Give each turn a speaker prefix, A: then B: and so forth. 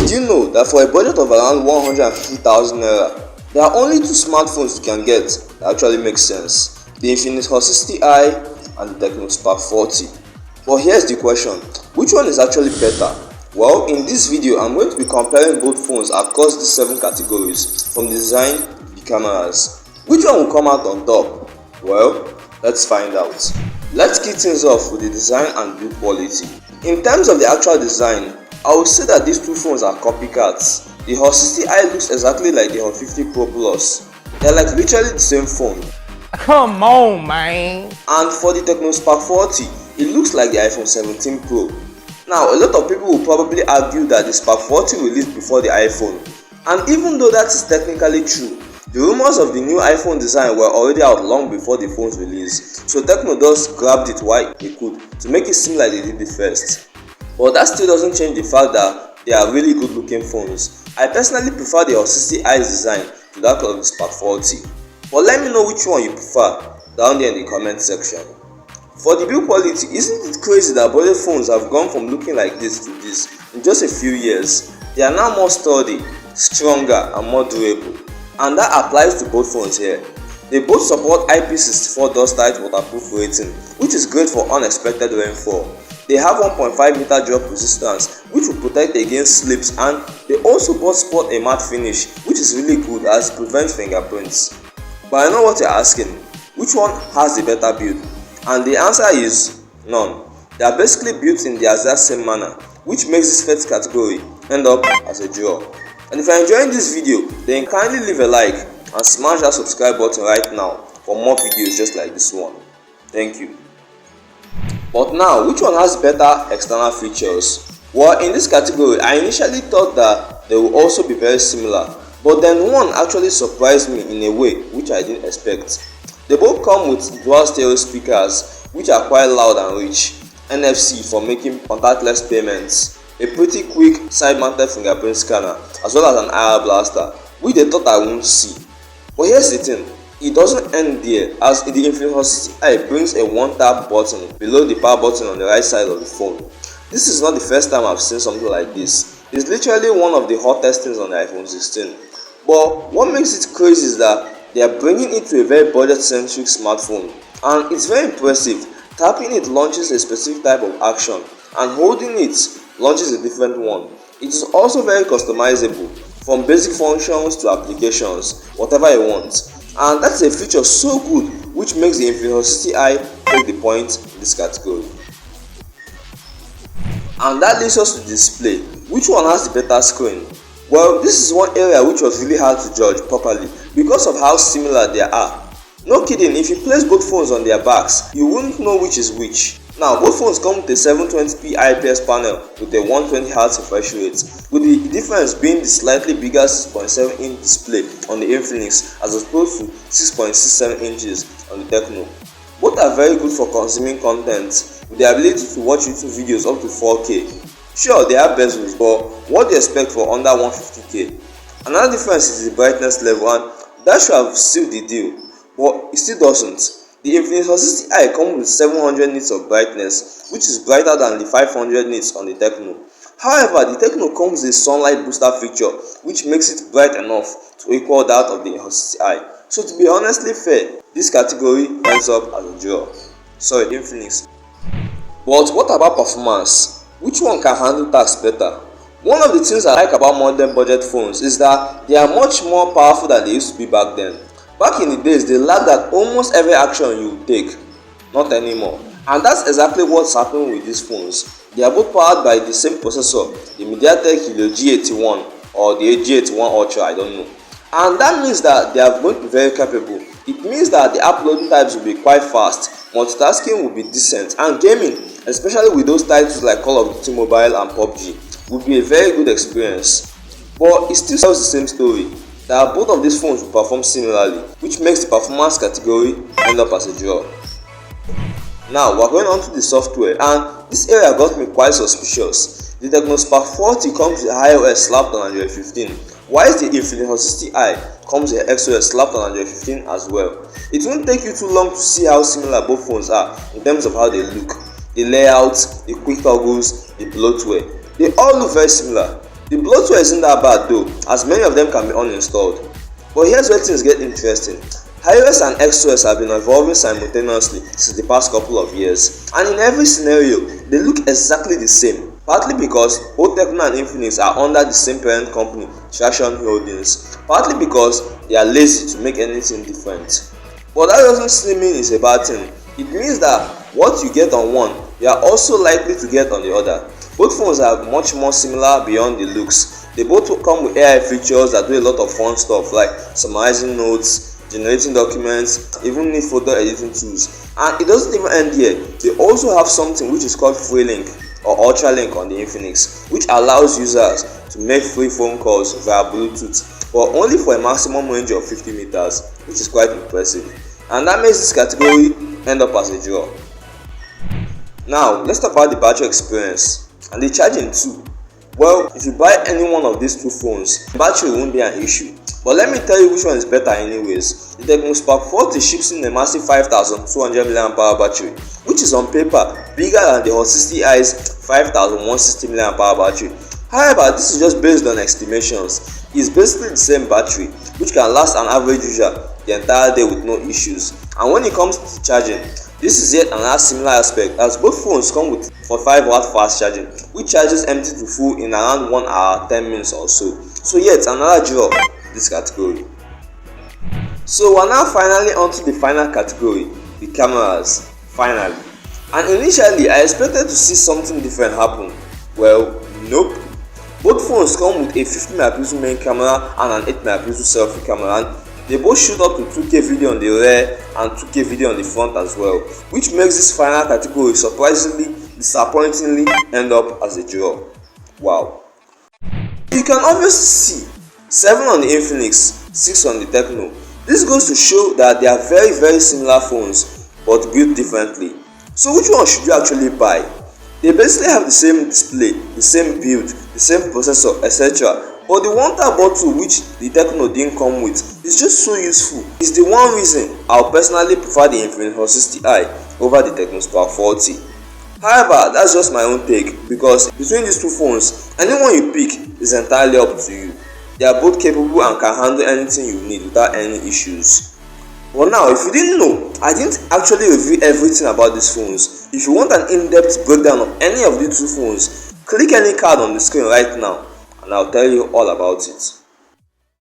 A: Did you know that for a budget of around 150,000 naira, there are only two smartphones you can get that actually make sense: the Infinix Hot 60i and the Tecno Spark 40. But here's the question: which one is actually better? Well, in this video, I'm going to be comparing both phones across these 7 categories, from the design to the cameras. Which one will come out on top? Well, let's find out. Let's kick things off with the design and build quality. In terms of the actual design, I would say that these two phones are copycats. The Hot 60i looks exactly like the Hot 50 Pro Plus. They're like literally the same phone.
B: Come on, man.
A: And for the Tecno Spark 40, it looks like the iPhone 17 Pro. Now, a lot of people will probably argue that the Spark 40 released before the iPhone. And even though that is technically true, the rumors of the new iPhone design were already out long before the phone's release. So Tecno just grabbed it while they could to make it seem like they did it first. But that still doesn't change the fact that they are really good looking phones. I personally prefer the Hot 60i's design to that of the Spark 40. But let me know which one you prefer down there in the comment section. For the build quality, isn't it crazy that budget phones have gone from looking like this to this in just a few years? They are now more sturdy, stronger and more durable. And that applies to both phones here. They both support IP64 dust tight waterproof rating, which is great for unexpected rainfall. They have 1.5 meter drop resistance, which will protect against slips, and they also both sport a matte finish, which is really good as it prevents fingerprints. But I know what you're asking: which one has the better build? And the answer is none. They are basically built in the exact same manner, which makes this first category end up as a draw. And if you're enjoying this video, then kindly leave a like and smash that subscribe button right now for more videos just like this one. Thank you. But now, which one has better external features? Well, in this category, I initially thought that they will also be very similar, but then one actually surprised me in a way which I didn't expect. They both come with dual stereo speakers, which are quite loud and rich, NFC for making contactless payments, a pretty quick side-mounted fingerprint scanner, as well as an IR blaster, which they thought I wouldn't see. But here's the thing: it doesn't end there, as the Infinix Hot 60i brings a one-tap button below the power button on the right side of the phone. This is not the first time I've seen something like this. It's literally one of the hottest things on the iPhone 16. But what makes it crazy is that they are bringing it to a very budget-centric smartphone, and it's very impressive. Tapping it launches a specific type of action, and holding it launches a different one. It is also very customizable, from basic functions to applications, whatever you want. And that's a feature so good, which makes the Infinix Hot 60i take the point in this category. And that leads us to the display. Which one has the better screen? Well, this is one area which was really hard to judge properly because of how similar they are. No kidding, if you place both phones on their backs, you wouldn't know which is which. Now, both phones come with a 720p IPS panel with a 120Hz refresh rate, with the difference being the slightly bigger 6.7 inch display on the Infinix as opposed to 6.67 inches on the Tecno. Both are very good for consuming content, with the ability to watch YouTube videos up to 4K. Sure, they have bezels, but what do you expect for under 150k? Another difference is the brightness level, and that should have sealed the deal, but it still doesn't. The Infinix Hot 60i comes with 700 nits of brightness, which is brighter than the 500 nits on the Tecno. However, the Tecno comes with a sunlight booster feature, which makes it bright enough to equal that of the Hot 60i. So to be honestly fair, this category ends up as a draw. Sorry, Infinix. But what about performance? Which one can handle tasks better? One of the things I like about modern budget phones is that they are much more powerful than they used to be back then. Back in the days, they lagged at almost every action you take. Not anymore. And that's exactly what's happening with these phones. They are both powered by the same processor, the MediaTek Helio G81 or the G81 Ultra, I don't know. And that means that they are going to be very capable. It means that the uploading times will be quite fast, multitasking will be decent, and gaming, especially with those titles like Call of Duty Mobile and PUBG, will be a very good experience. But it still tells the same story, that both of these phones will perform similarly, which makes the performance category end up as a draw. Now we're going on to the software, and this area got me quite suspicious. The Tecno Spark 40 comes with iOS slapped on Android 15, whilst the Infinix Hot 60i comes with XOS slapped on Android 15 as well. It won't take you too long to see how similar both phones are in terms of how they look, the layout, the quick toggles, the bloatware. They all look very similar. The bloatware isn't that bad though, as many of them can be uninstalled. But here's where things get interesting. iOS and XOS have been evolving simultaneously since the past couple of years, and in every scenario, they look exactly the same. Partly because both Tecno and Infinix are under the same parent company, Traction Holdings. Partly because they are lazy to make anything different. But that doesn't still mean it's a bad thing. It means that what you get on one, you are also likely to get on the other. Both phones are much more similar beyond the looks. They both come with AI features that do a lot of fun stuff like summarizing notes, generating documents, even need photo editing tools. And it doesn't even end here. They also have something which is called Free Link or Ultra Link on the Infinix, which allows users to make free phone calls via Bluetooth, but only for a maximum range of 50 meters, which is quite impressive. And that makes this category end up as a draw. Now let's talk about the battery experience and the charging too. Well, if you buy any one of these two phones, battery won't be an issue. But let me tell you which one is better anyways. The Tecno Spark 40 ships in a massive 5200 mAh battery, which is on paper bigger than the Hot 60i's 5160 mAh battery. However, this is just based on estimations. It's basically the same battery, which can last an average user the entire day with no issues. And when it comes to charging, this is yet another similar aspect, as both phones come with 45W fast charging, which charges empty to full in around 1 hour 10 minutes or so. So yet another draw this category. So we're now finally onto the final category, the cameras. Finally. And initially I expected to see something different happen. Well, nope. Both phones come with a 50MP main camera and an 8MP selfie camera, and they both shoot up to 2K video on the rear and 2K video on the front as well, which makes this final category surprisingly, disappointingly end up as a draw. Wow. You can obviously see 7 on the Infinix, 6 on the Tecno. This goes to show that they are very similar phones but built differently. So which one should you actually buy? They basically have the same display, the same build, the same processor, etc. But the one tab bottle which the Tecno didn't come with is just so useful. It's the one reason I'll personally prefer the Infinix Hot 60i over the Tecno Spark 40. However, that's just my own take, because between these two phones, anyone you pick is entirely up to you. They are both capable and can handle anything you need without any issues. But now, if you didn't know, I didn't actually review everything about these phones. If you want an in-depth breakdown of any of these two phones, click any card on the screen right now and I'll tell you all about it.